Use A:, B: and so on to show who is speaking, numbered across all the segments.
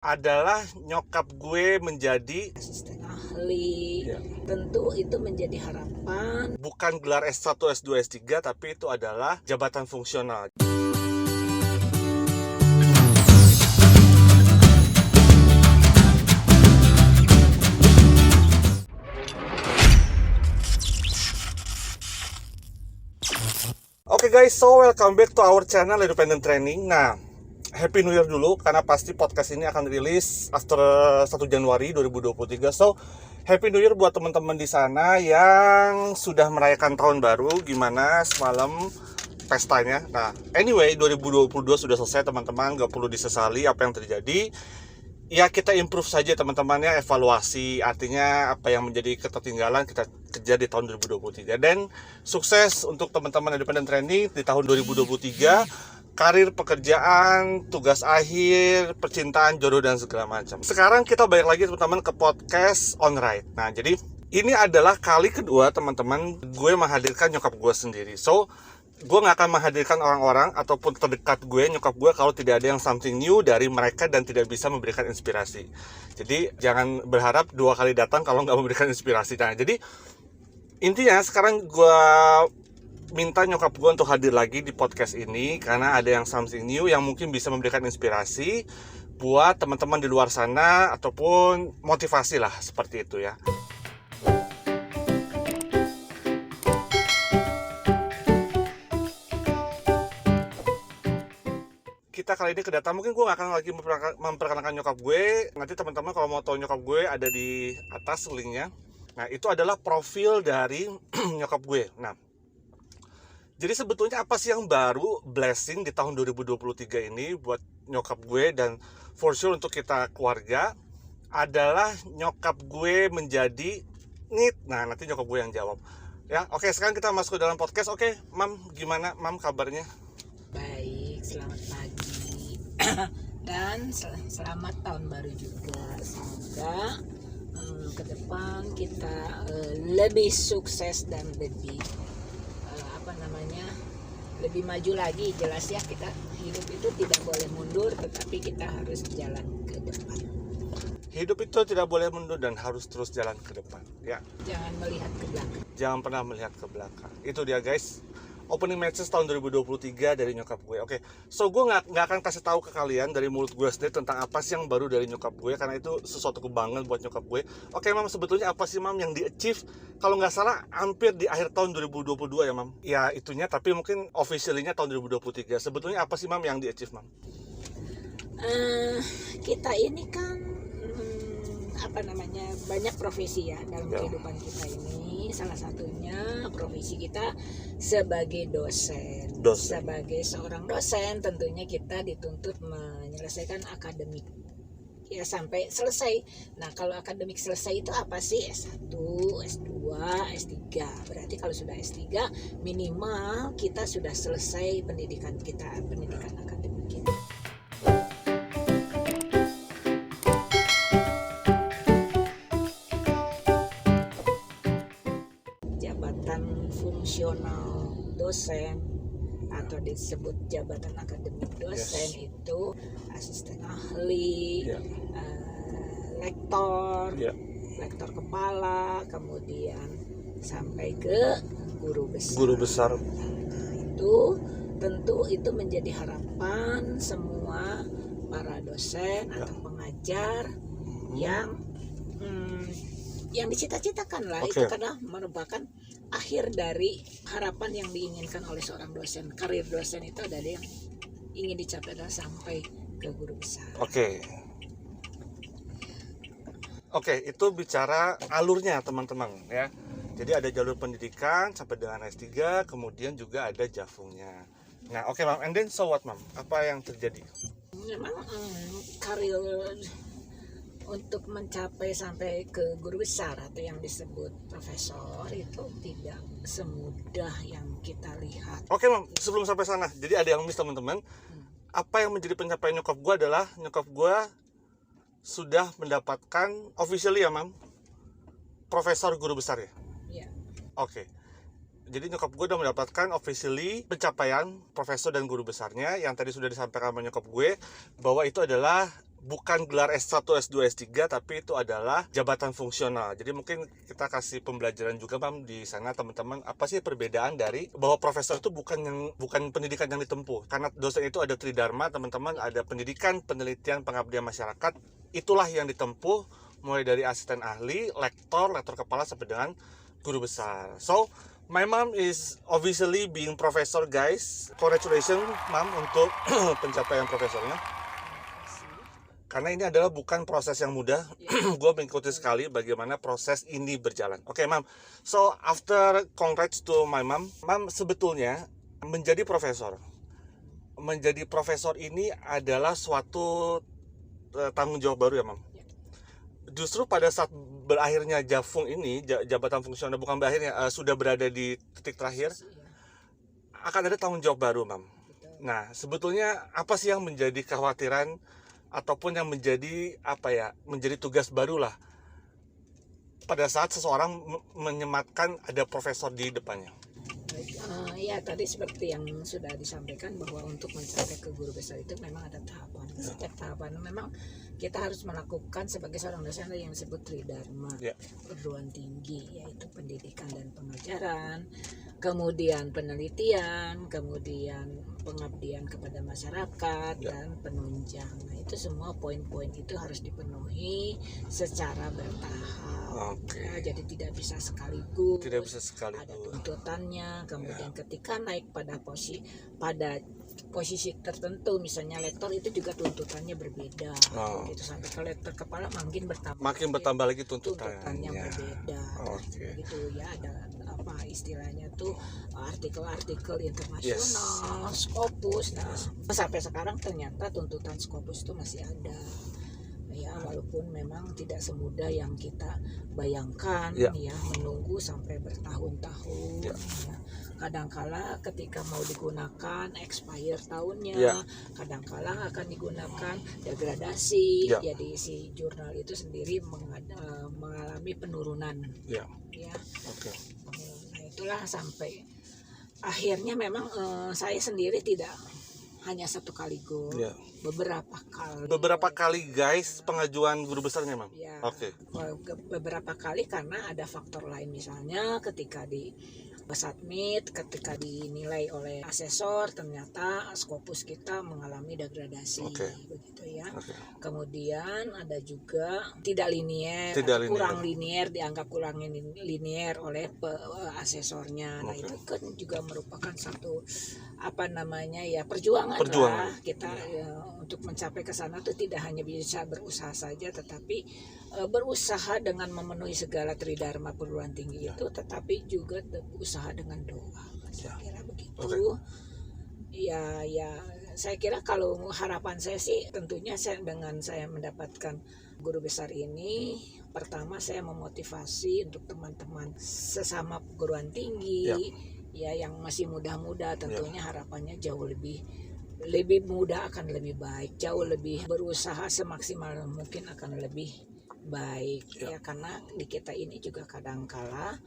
A: adalah nyokap gue menjadi
B: asisten ahli.
A: Ya.
B: Tentu itu menjadi harapan.
A: bukan gelar S1, S2, S3, tapi itu adalah jabatan fungsional. Oke guys, so welcome back to our channel Independent Training. Nah, Happy New Year dulu, karena pasti podcast ini akan rilis after 1 Januari 2023. So, Happy New Year buat teman-teman di sana yang sudah merayakan tahun baru. Gimana semalam pestanya? Nah, anyway, 2022 sudah selesai teman-teman, gak perlu disesali apa yang terjadi. Ya, kita improve saja teman-temannya, evaluasi. Artinya apa yang menjadi ketertinggalan kita kejar di tahun 2023. Dan sukses untuk teman-teman Independent Training di tahun 2023. Karir, pekerjaan, tugas akhir, percintaan, jodoh, dan segala macam. Sekarang kita balik lagi teman-teman ke podcast On Ride. Nah, jadi ini adalah kali kedua teman-teman gue menghadirkan nyokap gue sendiri. So, gue gak akan menghadirkan orang-orang ataupun terdekat gue, nyokap gue, kalau tidak ada yang something new dari mereka dan tidak bisa memberikan inspirasi. Jadi jangan berharap 2 kali datang kalau gak memberikan inspirasi. Nah, jadi intinya sekarang gue minta nyokap gue untuk hadir lagi di podcast ini karena ada yang something new yang mungkin bisa memberikan inspirasi buat teman-teman di luar sana ataupun motivasi lah, seperti itu ya. Kita kali ini kedatangan, mungkin gue gak akan lagi memperkenalkan nyokap gue. Nanti teman-teman kalau mau tahu nyokap gue ada di atas linknya. Nah, itu adalah profil dari nyokap gue. Nah, jadi sebetulnya apa sih yang baru blessing di tahun 2023 ini buat nyokap gue dan for sure untuk kita keluarga adalah nyokap gue menjadi NEET. Nah, nanti nyokap gue yang jawab. Ya, oke, sekarang kita masuk ke dalam podcast. Oke, Mam, gimana Mam kabarnya?
B: Baik, selamat pagi. Dan selamat tahun baru juga. Semoga ke depan kita lebih sukses dan lebih lebih maju lagi. Jelas ya, kita hidup itu tidak boleh mundur, tetapi kita harus jalan ke depan.
A: Hidup itu tidak boleh mundur dan harus terus jalan ke depan. Ya.
B: Jangan melihat ke belakang.
A: Jangan pernah melihat ke belakang. Itu dia guys. Opening message tahun 2023 dari nyokap gue. Oke, so gue nggak akan kasih tahu ke kalian dari mulut gue sendiri tentang apa sih yang baru dari nyokap gue, karena itu sesuatu kebanggaan buat nyokap gue. Oke, Mam, sebetulnya apa sih Mam yang di-achieve? Kalau nggak salah hampir di akhir tahun 2022 ya Mam. Ya itunya, tapi mungkin officially-nya tahun 2023. Sebetulnya apa sih Mam yang di-achieve Mam?
B: Kita ini kan banyak profesi ya dalam kehidupan kita ini. Salah satunya profesi kita sebagai dosen. Sebagai seorang dosen tentunya kita dituntut menyelesaikan akademik ya sampai selesai. Nah, kalau akademik selesai itu apa sih? S1, S2, S3. Berarti kalau sudah S3 minimal kita sudah selesai pendidikan akademik kita. Fungsional dosen atau disebut jabatan akademik dosen, itu asisten ahli, lektor, lektor kepala, kemudian sampai ke guru besar. Nah, itu tentu itu menjadi harapan semua para dosen atau pengajar yang dicita-citakan lah. Itu karena merupakan akhir dari harapan yang diinginkan oleh seorang dosen. Karir dosen itu ada yang ingin dicapai adalah sampai ke guru besar.
A: Oke, itu bicara alurnya teman-teman ya. Jadi ada jalur pendidikan sampai dengan S3, kemudian juga ada jafungnya. Nah, oke Mam, and then so what Mam? Apa yang terjadi?
B: Memang karir untuk mencapai sampai ke guru besar atau yang disebut profesor itu tidak semudah yang kita lihat.
A: Oke Mam, sebelum sampai sana, jadi ada yang miss teman-teman. Apa yang menjadi pencapaian nyokap gue adalah nyokap gue sudah mendapatkan officially ya Mam, profesor guru besar ya?
B: Iya.
A: Oke. Jadi nyokap gue udah mendapatkan officially pencapaian profesor dan guru besarnya, yang tadi sudah disampaikan sama nyokap gue bahwa itu adalah bukan gelar S1, S2, S3, tapi itu adalah jabatan fungsional. Jadi mungkin kita kasih pembelajaran juga Mam di sana teman-teman, apa sih perbedaan dari bahwa profesor itu bukan pendidikan yang ditempuh. Karena dosen itu ada tridharma teman-teman, ada pendidikan, penelitian, pengabdian masyarakat. Itulah yang ditempuh mulai dari asisten ahli, lektor kepala sampai dengan guru besar. So, my mom is obviously being professor guys. Congratulations Mam untuk pencapaian profesornya. Karena ini adalah bukan proses yang mudah. Gue mengikuti sekali bagaimana proses ini berjalan. Oke, Mam. So, after congrats to my mom, Mam sebetulnya menjadi profesor. Menjadi profesor ini adalah suatu tanggung jawab baru ya, Mam. Justru pada saat berakhirnya Jafung ini, jabatan fungsional bukan berakhirnya, sudah berada di titik terakhir, akan ada tanggung jawab baru, Mam. Nah, sebetulnya apa sih yang menjadi kekhawatiran ataupun yang menjadi menjadi tugas baru lah pada saat seseorang menyematkan ada profesor di depannya?
B: Ya tadi seperti yang sudah disampaikan bahwa untuk mencapai ke guru besar itu memang ada tahapan. Setiap tahapan memang kita harus melakukan sebagai seorang dosen yang disebut tridharma, perguruan tinggi, yaitu pendidikan dan pengajaran, kemudian penelitian, kemudian pengabdian kepada masyarakat, dan penunjang. Nah, itu semua poin-poin itu harus dipenuhi secara bertahap. Ya, jadi tidak bisa sekaligus. Ada tuntutannya. Kemudian ketika naik pada posisi tertentu, misalnya lektor itu juga tuntutannya berbeda. Gitu sampai ke lektor kepala makin bertambah
A: lagi tuntutannya
B: berbeda. Gitu ya, ada istilahnya tuh artikel-artikel internasional, Scopus. Nah, sampai sekarang ternyata tuntutan Scopus itu masih ada. Ya, walaupun memang tidak semudah yang kita bayangkan, ya menunggu sampai bertahun-tahun. Ya. Kadangkala ketika mau digunakan expire tahunnya, kadangkala akan digunakan degradasi. Jadi si jurnal itu sendiri mengalami penurunan. Ya. Nah, itulah sampai akhirnya memang saya sendiri tidak hanya satu kali beberapa kali guys pengajuan guru besarnya, Mam. Beberapa kali karena ada faktor lain, misalnya ketika di submit, ketika dinilai oleh asesor ternyata Scopus kita mengalami degradasi, begitu ya. Kemudian ada juga kurang linier, dianggap kurang linier oleh asesornya. Nah, itu kan juga merupakan satu perjuangan. Lah kita untuk mencapai ke sana tuh tidak hanya bisa berusaha saja, tetapi berusaha dengan memenuhi segala tridharma perguruan tinggi itu, tetapi juga berusaha dengan doa. Saya kira begitu. Ya, saya kira kalau harapan saya sih tentunya dengan saya mendapatkan guru besar ini, pertama saya memotivasi untuk teman-teman sesama perguruan tinggi ya yang masih muda-muda, tentunya harapannya jauh lebih mudah, akan lebih baik, jauh lebih berusaha semaksimal mungkin akan lebih baik ya, karena di kita ini juga kadangkala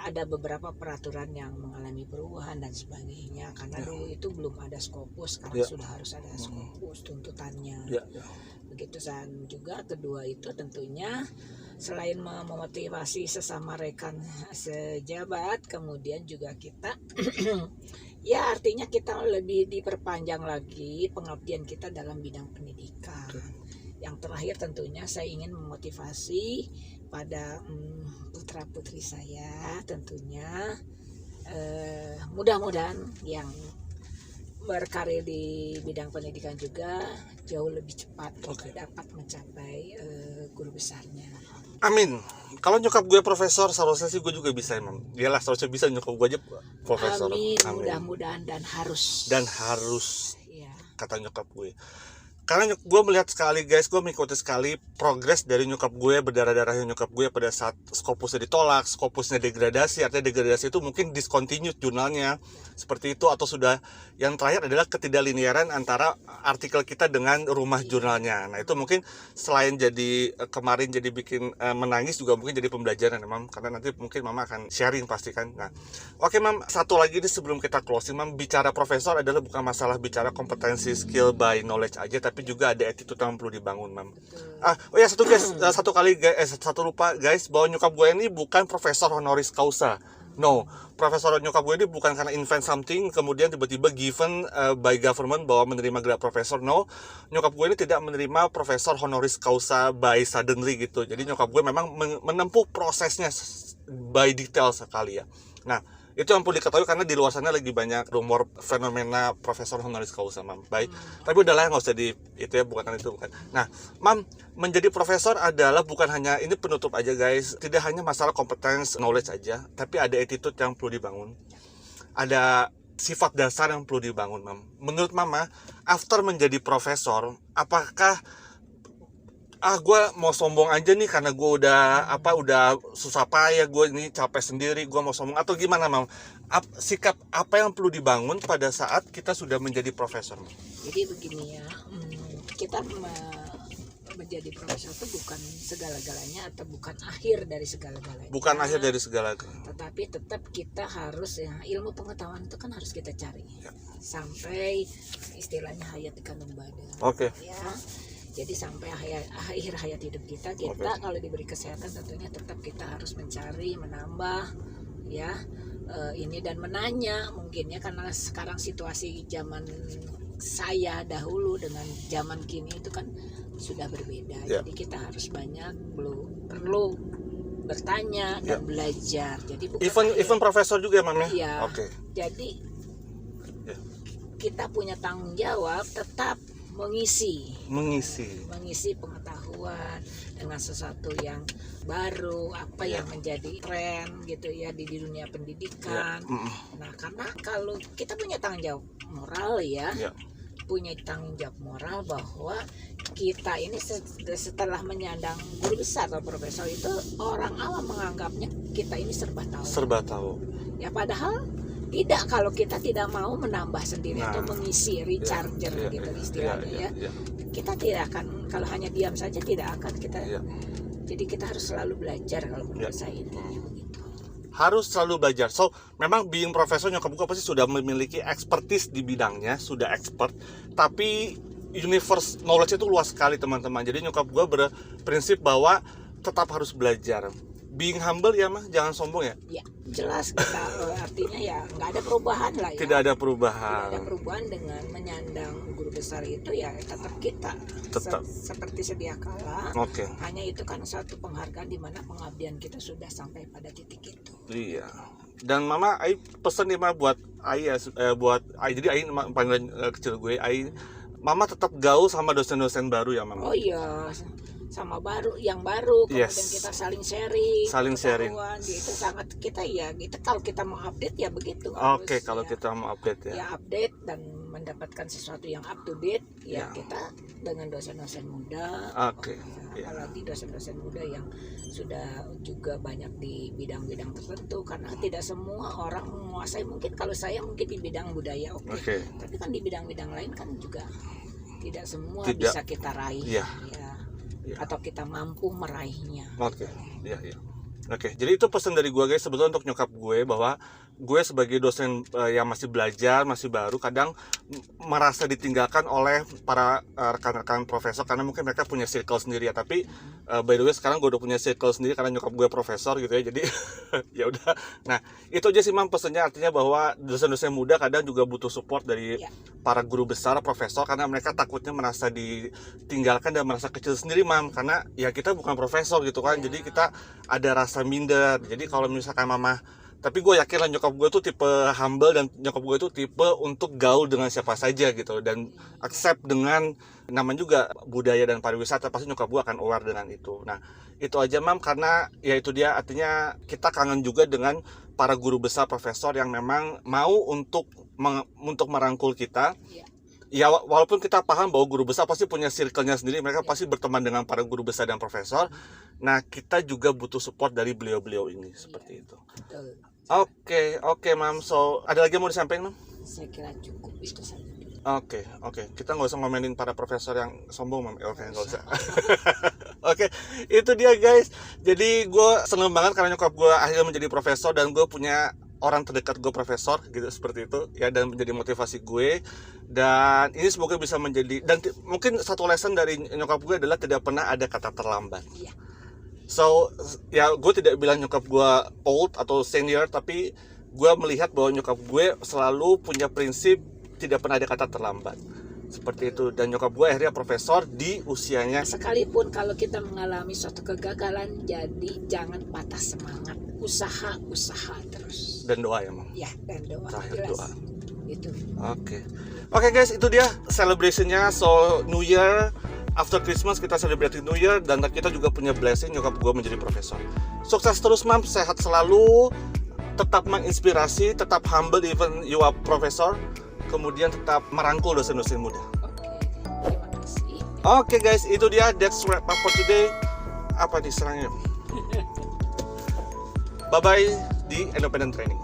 B: ada beberapa peraturan yang mengalami perubahan dan sebagainya, karena dulu itu belum ada Scopus, sekarang sudah harus ada Scopus tuntutannya. Begitu. Dan juga kedua itu tentunya selain memotivasi sesama rekan sejabat, kemudian juga kita ya artinya kita lebih diperpanjang lagi pengabdian kita dalam bidang pendidikan. Yang terakhir tentunya saya ingin memotivasi pada putra-putri saya, tentunya mudah-mudahan yang berkarir di bidang pendidikan juga jauh lebih cepat dapat mencapai guru besarnya. Amin.
A: Kalau nyokap gue profesor, seharusnya sih gue juga bisa, Mam. Iyalah, seharusnya bisa, nyokap gue aja profesor.
B: Amin. Mudah-mudahan dan harus.
A: Ya. Kata nyokap gue. Karena gue melihat sekali guys, gue mengikuti sekali progres dari nyokap gue, berdarah-darahnya nyokap gue pada saat Scopusnya ditolak, Scopusnya degradasi. Artinya degradasi itu mungkin discontinued jurnalnya, seperti itu. Atau sudah, yang terakhir adalah ketidakliniaran antara artikel kita dengan rumah jurnalnya. Nah itu mungkin selain kemarin jadi bikin menangis, juga mungkin jadi pembelajaran, Mam. Karena nanti mungkin Mama akan sharing pasti kan. Nah, oke Mam, satu lagi nih sebelum kita closing, Mam. Bicara profesor adalah bukan masalah bicara kompetensi, skill by knowledge aja, tapi tapi juga ada attitude yang perlu dibangun, Mam.
B: Betul.
A: Oh ya, satu lupa guys, bahwa nyokap gue ini bukan profesor honoris causa. No, profesor nyokap gue ini bukan karena invent something kemudian tiba-tiba given by government bahwa menerima gelar profesor. No, nyokap gue ini tidak menerima profesor honoris causa by suddenly gitu. Jadi nyokap gue memang menempuh prosesnya by detail sekali ya. Nah, itu yang perlu diketahui karena di luar sana lagi banyak rumor fenomena profesor honoris causa, Mam. Baik, tapi udahlah, nggak usah itu ya, bukan itu bukan. Nah, Mam, menjadi profesor adalah bukan hanya, ini penutup aja guys, tidak hanya masalah competence knowledge aja, tapi ada attitude yang perlu dibangun, ada sifat dasar yang perlu dibangun, Mam. Menurut Mama, after menjadi profesor, apakah gue mau sombong aja nih karena gue udah susah payah, gue ini capek sendiri, gue mau sombong, atau gimana, Mam? Sikap apa yang perlu dibangun pada saat kita sudah menjadi profesor, Mam?
B: Jadi begini ya, kita menjadi profesor itu bukan segala-galanya atau bukan akhir dari segala-galanya.
A: Bukan akhir dari segala-galanya.
B: Tetapi tetap kita harus ya, ilmu pengetahuan itu kan harus kita cari ya. Sampai istilahnya hayat di kandung badan.
A: Oke.
B: Ya. Jadi sampai akhir hayat hidup kita kalau diberi kesehatan tentunya tetap kita harus mencari, menambah ya ini dan menanya mungkin ya, karena sekarang situasi zaman saya dahulu dengan zaman kini itu kan sudah berbeda. Jadi kita harus perlu bertanya dan belajar. Jadi bukan
A: even profesor juga ya, Mam ya?
B: Iya. Oke. Jadi kita punya tanggung jawab tetap mengisi pengetahuan dengan sesuatu yang baru, yang menjadi tren gitu ya di dunia pendidikan. Nah, karena kalau kita punya tanggung jawab moral punya tanggung jawab moral bahwa kita ini setelah menyandang guru besar atau profesor itu, orang awam menganggapnya kita ini serba tahu. Ya padahal tidak, kalau kita tidak mau menambah sendiri atau mengisi recharger gitu istilahnya ya. Kita tidak akan, kalau hanya diam saja tidak akan kita. Jadi kita harus selalu belajar kalau menurut saya itu begitu.
A: Harus selalu belajar. So, memang being profesor, nyokap gue pasti sudah memiliki expertise di bidangnya, sudah expert. Tapi universe knowledge itu luas sekali, teman-teman. Jadi nyokap gue berprinsip bahwa tetap harus belajar. Being humble ya, Mah, jangan sombong ya.
B: Ya, jelas kita artinya ya nggak ada perubahan lah ya.
A: Tidak ada perubahan.
B: Tidak ada perubahan dengan menyandang guru besar itu ya, tetap kita seperti sedia kala. Hanya itu kan suatu penghargaan di mana pengabdian kita sudah sampai pada titik itu.
A: Iya. Dan Mama, Ai pesan nih, Mah, buat Ai ya, buat Ai. Jadi Ai panggilan kecil gue, Ai. Mama tetap gaul sama dosen-dosen baru ya, Mama.
B: Oh iya. Sama yang baru kemudian kita saling sharing gitu, sangat kita ya gitu. Kalau kita mau update ya begitu.
A: Kalau kita mau update
B: ya update dan mendapatkan sesuatu yang up to date ya kita dengan dosen-dosen muda. Apalagi dosen-dosen muda yang sudah juga banyak di bidang-bidang tertentu, karena tidak semua orang menguasai. Mungkin kalau saya mungkin di bidang budaya tapi kan di bidang-bidang lain kan juga tidak semua bisa kita raih atau kita mampu meraihnya.
A: Jadi itu pesan dari gue guys, sebetulnya untuk nyokap gue, bahwa gue sebagai dosen yang masih belajar, masih baru, kadang merasa ditinggalkan oleh para rekan-rekan profesor karena mungkin mereka punya circle sendiri ya. Tapi by the way sekarang gue udah punya circle sendiri karena nyokap gue profesor gitu ya. Jadi ya udah. Nah, itu aja sih, Mam, pesannya. Artinya bahwa dosen-dosen muda kadang juga butuh support dari para guru besar, profesor, karena mereka takutnya merasa ditinggalkan dan merasa kecil sendiri, Mam, karena ya kita bukan profesor gitu kan. Jadi kita ada rasa minder. Jadi kalau misalkan Mama, tapi gue yakin lah nyokap gue tuh tipe humble, dan nyokap gue tuh tipe untuk gaul dengan siapa saja gitu, dan accept dengan namanya juga budaya dan pariwisata, pasti nyokap gue akan aware dengan itu. Nah, itu aja, Mam, karena ya itu dia, artinya kita kangen juga dengan para guru besar, profesor yang memang mau untuk merangkul kita. Ya walaupun kita paham bahwa guru besar pasti punya circle-nya sendiri, mereka pasti berteman dengan para guru besar dan profesor. Nah, kita juga butuh support dari beliau-beliau ini, seperti itu. Oke, Mam. So, ada lagi yang mau disampaikan, Mam?
B: Saya kira cukup itu saja.
A: Oke. Kita nggak usah ngomelin para profesor yang sombong, Mam. Nggak usah. Oke, itu dia guys. Jadi gue seneng banget karena nyokap gue akhirnya menjadi profesor, dan gue punya orang terdekat gue profesor gitu, seperti itu ya, dan menjadi motivasi gue. Dan ini semoga bisa menjadi, dan mungkin satu lesson dari nyokap gue adalah tidak pernah ada kata terlambat.
B: Iya.
A: So ya, gue tidak bilang nyokap gue old atau senior, tapi gue melihat bahwa nyokap gue selalu punya prinsip tidak pernah ada kata terlambat, seperti itu. Dan nyokap gue akhirnya profesor di usianya.
B: Sekalipun kalau kita mengalami suatu kegagalan, jadi jangan patah semangat, usaha terus.
A: Dan doa ya, Mam.
B: Ya, dan doa.
A: Terakhir
B: Jelas.
A: doa.
B: Itu.
A: Oke guys, itu dia celebrationnya. So New Year, after Christmas kita celebrating New Year, dan kita juga punya blessing nyokap gue menjadi profesor. Sukses terus, Mam, sehat selalu, tetap menginspirasi, tetap humble even you are profesor, kemudian tetap merangkul dosen-dosen muda.
B: Oke, terima kasih.
A: Oke guys, itu dia, that's wrap up for today. Apa nih serangnya? Bye bye di Independent Training.